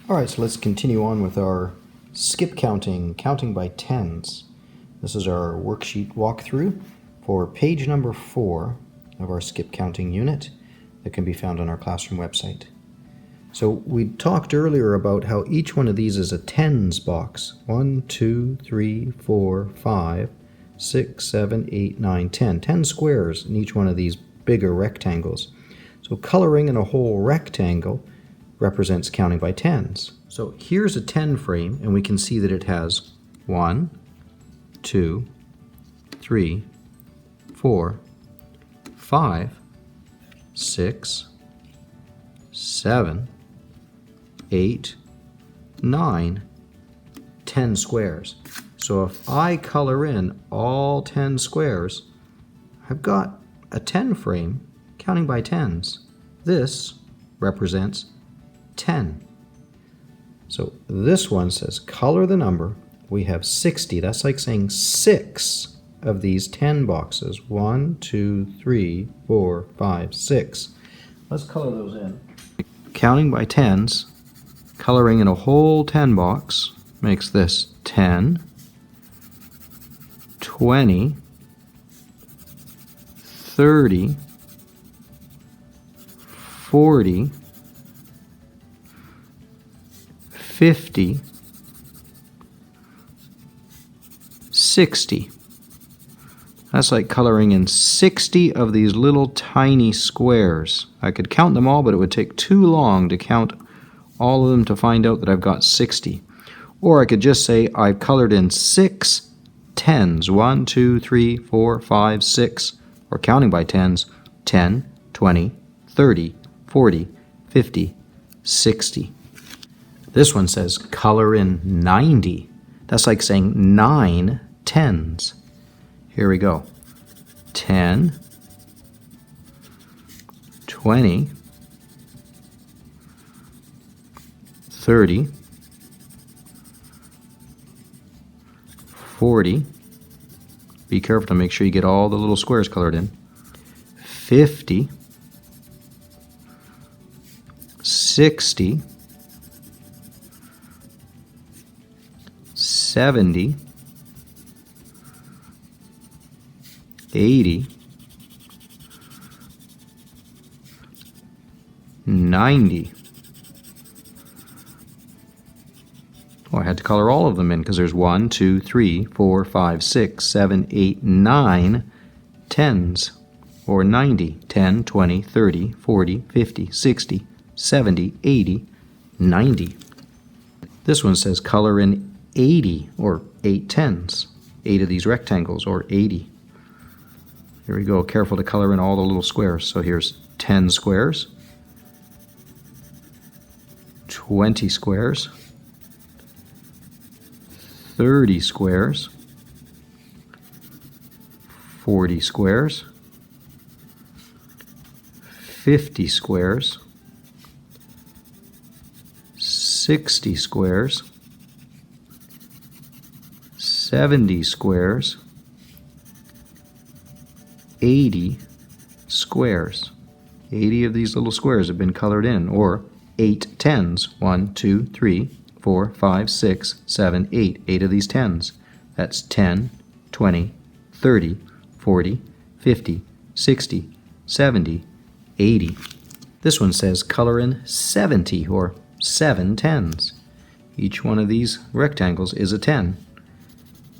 Alright, so let's continue on with our skip counting, counting by tens. This is our worksheet walkthrough for page number 4 of our skip counting unit that can be found on our classroom website. So we talked earlier about how each one of these is a tens box. 1, 2, 3, 4, 5, 6, 7, 8, 9, 10. 10 squares in each one of these bigger rectangles. So coloring in a whole rectangle represents counting by tens. So here's a 10 frame, and we can see that it has 1, 2, 3, 4, 5, 6, 7, 8, 9, 10 squares. So if I color in all 10 squares, I've got a 10 frame counting by tens. This represents 10. So this one says color the number. We have 60. That's like saying 6 of these 10 boxes. 1, 2, 3, 4, 5, 6. Let's color those in. Counting by tens, coloring in a whole 10 box makes this 10, 20, 30, 40, 50, 60. That's like coloring in 60 of these little tiny squares. I could count them all, but it would take too long to count all of them to find out that I've got 60. Or I could just say I've colored in 6 tens. 1, 2, 3, 4, 5, 6. Or counting by tens, 10, 20, 30, 40, 50, 60. This one says color in 90. That's like saying 9 tens. Here we go. 10, 20, 30, 40. Be careful to make sure you get all the little squares colored in. 50, 60, 70, 80, 90. Oh, I had to color all of them in because there's 1, 2, 3, 4, 5, 6, 7, 8, 9 tens, or 90. 10, 20, 30, 40, 50, 60, 70, 80, 90. This one says color in 80, or 8 tens. 8 of these rectangles, or 80. Here we go. Careful to color in all the little squares. So here's 10 squares, 20 squares, 30 squares, 40 squares, 50 squares, 60 squares, 70 squares, 80 squares. 80 of these little squares have been colored in, or 8 tens. 1, 2, 3, 4, 5, 6, 7, 8. 8 of these tens. That's 10, 20, 30, 40, 50, 60, 70, 80. This one says color in 70, or 7 tens. Each one of these rectangles is a 10.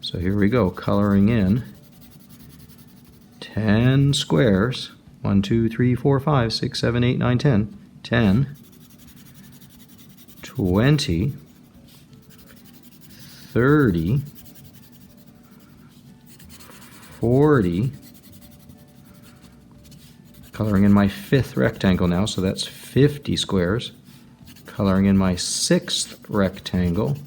So here we go, coloring in 10 squares. 1, 2, 3, 4, 5, 6, 7, 8, 9, 10. 10, 20, 30, 40. Coloring in my 5th rectangle now, so that's 50 squares. Coloring in my 6th rectangle,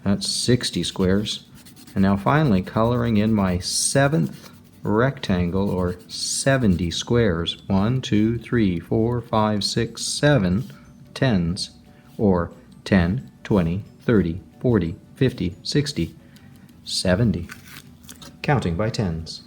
that's 60 squares. And now finally coloring in my 7th rectangle, or 70 squares. 1, 2, 3, 4, 5, 6, 7 tens, or 10, 20, 30, 40, 50, 60, 70. Counting by tens.